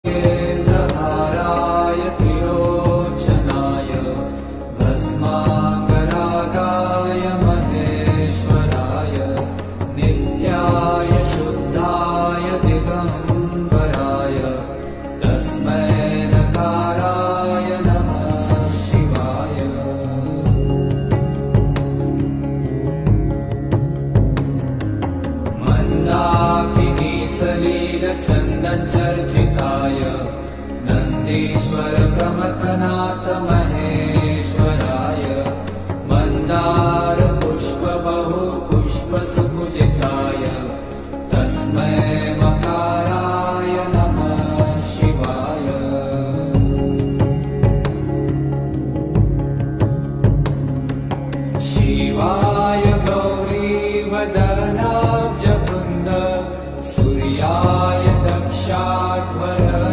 हाराय त्रिलोचनाय भस्माङ्गरागाय महेश्वराय नित्याय शुद्धाय दिगम्बराय तस्मै नकाराय नमः शिवाय। मन्दाकिनी सलीलचन्दनचर्चिताय नन्दीश्वर प्रमथना